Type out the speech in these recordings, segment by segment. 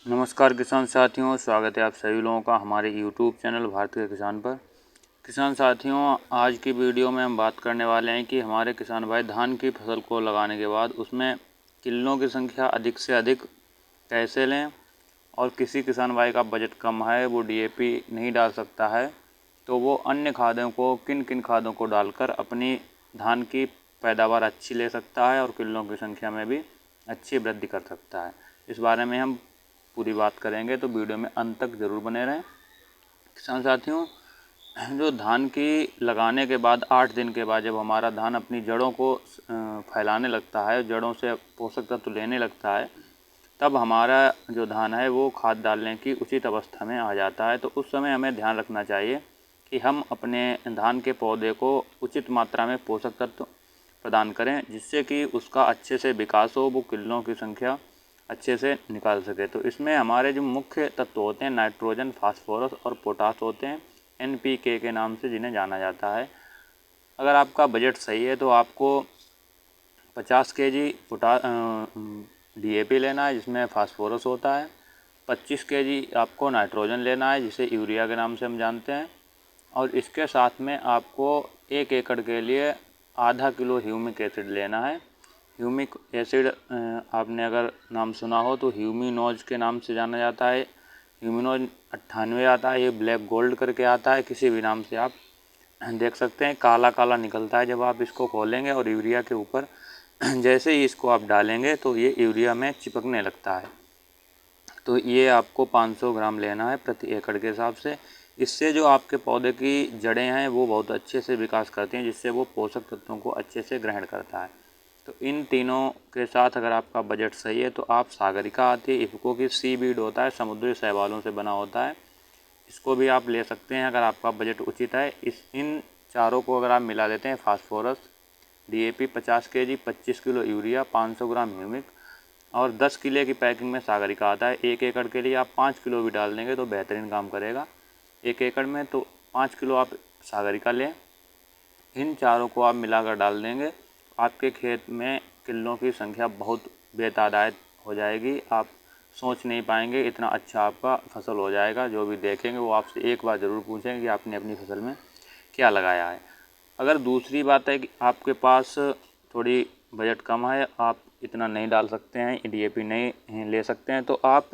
नमस्कार किसान साथियों, स्वागत है आप सभी लोगों का हमारे YouTube चैनल भारतीय किसान पर। किसान साथियों, आज की वीडियो में हम बात करने वाले हैं कि हमारे किसान भाई धान की फसल को लगाने के बाद उसमें किल्लों की संख्या अधिक से अधिक कैसे लें, और किसी किसान भाई का बजट कम है, वो DAP नहीं डाल सकता है, तो वो अन्य खादों को किन किन खादों को डालकर अपनी धान की पैदावार अच्छी ले सकता है और किल्लों की संख्या में भी अच्छी वृद्धि कर सकता है। इस बारे में हम पूरी बात करेंगे, तो वीडियो में अंत तक ज़रूर बने रहें। किसान साथियों, जो धान की लगाने के बाद 8 दिन के बाद जब हमारा धान अपनी जड़ों को फैलाने लगता है, जड़ों से पोषक तत्व लेने लगता है, तब हमारा जो धान है वो खाद डालने की उचित अवस्था में आ जाता है। तो उस समय हमें ध्यान रखना चाहिए कि हम अपने धान के पौधे को उचित मात्रा में पोषक तत्व प्रदान करें, जिससे कि उसका अच्छे से विकास हो, वो किल्लों की संख्या अच्छे से निकाल सके। तो इसमें हमारे जो मुख्य तत्व होते हैं नाइट्रोजन, फास्फोरस और पोटास होते हैं, NPK के नाम से जिन्हें जाना जाता है। अगर आपका बजट सही है तो आपको 50 kg DAP लेना है, जिसमें फास्फोरस होता है। 25 kg आपको नाइट्रोजन लेना है, जिसे यूरिया के नाम से हम जानते हैं। और इसके साथ में आपको 1 एकड़ के लिए आधा किलो ह्यूमिक एसिड लेना है। ह्यूमिक एसिड आपने अगर नाम सुना हो तो ह्यूमिनोज के नाम से जाना जाता है। ह्यूमिनोज 98 आता है, ये ब्लैक गोल्ड करके आता है, किसी भी नाम से आप देख सकते हैं। काला काला निकलता है जब आप इसको खोलेंगे, और यूरिया के ऊपर जैसे ही इसको आप डालेंगे तो ये यूरिया में चिपकने लगता है। तो ये आपको 500 ग्राम लेना है प्रति एकड़ के हिसाब से। इससे जो आपके पौधे की जड़ें हैं वो बहुत अच्छे से विकास करती हैं, जिससे वो पोषक तत्वों को अच्छे से ग्रहण करता है। तो इन तीनों के साथ अगर आपका बजट सही है तो आप सागरिका आती है, इफ़को की सीवीड होता है, समुद्री शैवालों से बना होता है, इसको भी आप ले सकते हैं अगर आपका बजट उचित है। इन चारों को अगर आप मिला देते हैं, phosphorus, DAP 50 kg, 25 kilo urea, 500 ग्राम ह्यूमिक और 10 किलो की पैकिंग में सागरिका आता है। 1 एकड़ के लिए आप 5 किलो भी डाल देंगे तो बेहतरीन काम करेगा। 1 एकड़ में तो 5 किलो आप सागरिका लें। इन चारों को आप मिलाकर डाल देंगे, आपके खेत में किल्लों की संख्या बहुत बेतादाद हो जाएगी। आप सोच नहीं पाएंगे, इतना अच्छा आपका फसल हो जाएगा। जो भी देखेंगे वो आपसे एक बार ज़रूर पूछेंगे कि आपने अपनी फसल में क्या लगाया है। अगर दूसरी बात है कि आपके पास थोड़ी बजट कम है, आप इतना नहीं डाल सकते हैं, DAP नहीं ले सकते हैं, तो आप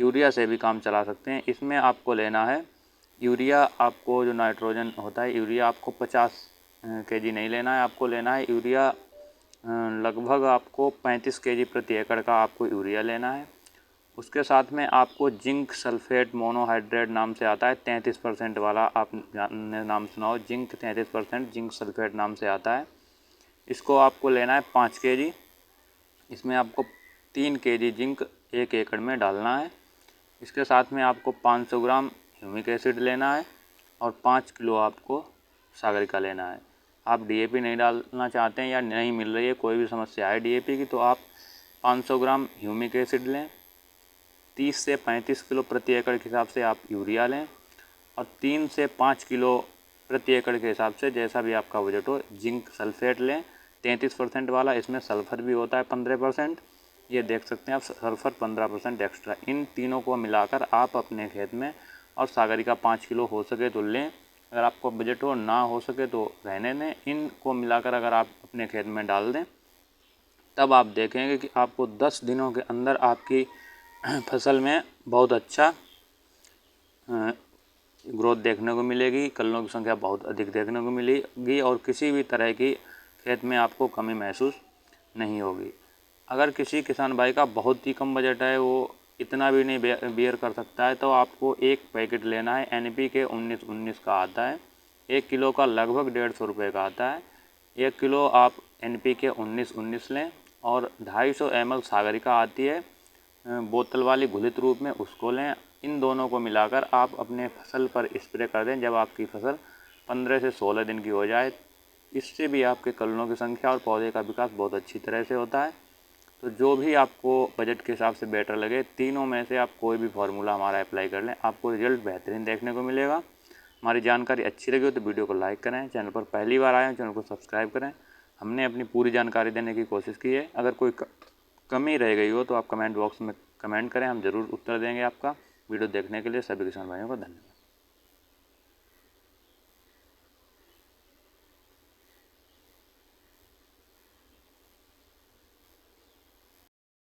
यूरिया से भी काम चला सकते हैं। इसमें आपको लेना है यूरिया, आपको जो नाइट्रोजन होता है, यूरिया आपको 50 kg नहीं लेना है, आपको लेना है यूरिया लगभग आपको 35 kg प्रति एकड़ का आपको यूरिया लेना है। उसके साथ में आपको जिंक सल्फेट मोनोहाइड्रेट नाम से आता है, 33% वाला आपने नाम सुना हो, जिंक 33% जिंक सल्फेट नाम से आता है। इसको आपको लेना है 5 kg। इसमें आपको 3 kg जिंक 1 एकड़ में डालना है। इसके साथ में आपको 500 ग्राम ह्यूमिक एसिड लेना है और 5 किलो आपको सागरिका लेना है। आप DAP नहीं डालना चाहते हैं या नहीं मिल रही है, कोई भी समस्या है DAP की, तो आप 500 ग्राम ह्यूमिक एसिड लें। 30 से 35 किलो प्रति एकड़ के हिसाब से आप यूरिया लें, और 3 से 5 किलो प्रति एकड़ के हिसाब से, जैसा भी आपका बजट हो, जिंक सल्फेट लें 33% वाला। इसमें सल्फ़र भी होता है 15%, ये देख सकते हैं आप, सल्फ़र 15% एक्स्ट्रा। इन तीनों को मिलाकर आप अपने खेत में, और सागरिका 5 किलो हो सके तो लें, अगर आपको बजट हो, ना हो सके तो रहने दें। इनको मिलाकर अगर आप अपने खेत में डाल दें, तब आप देखेंगे कि आपको 10 दिनों के अंदर आपकी फसल में बहुत अच्छा ग्रोथ देखने को मिलेगी, कल्लों की संख्या बहुत अधिक देखने को मिलेगी, और किसी भी तरह की खेत में आपको कमी महसूस नहीं होगी। अगर किसी किसान भाई का बहुत ही कम बजट है, वो इतना भी नहीं बियर कर सकता है, तो आपको एक पैकेट लेना है, NPK 19-19 का आता है। 1 किलो का लगभग 150 रुपये का आता है। 1 किलो आप NPK 19-19 लें, और 250 ml सागरिका आती है बोतल वाली घुलित रूप में, उसको लें। इन दोनों को मिलाकर आप अपने फसल पर स्प्रे कर दें जब आपकी फसल 15 से 16 दिन की हो जाए। इससे भी आपके कलनों की संख्या और पौधे का विकास बहुत अच्छी तरह से होता है। तो जो भी आपको बजट के हिसाब से बेटर लगे, तीनों में से आप कोई भी फार्मूला हमारा अप्लाई कर लें, आपको रिजल्ट बेहतरीन देखने को मिलेगा। हमारी जानकारी अच्छी लगी हो तो वीडियो को लाइक करें, चैनल पर पहली बार आए हैं चैनल को सब्सक्राइब करें। हमने अपनी पूरी जानकारी देने की कोशिश की है। अगर कोई कमी रह गई हो तो आप कमेंट बॉक्स में कमेंट करें, हम ज़रूर उत्तर देंगे आपका। वीडियो देखने के लिए सभी किसान भाइयों को धन्यवाद।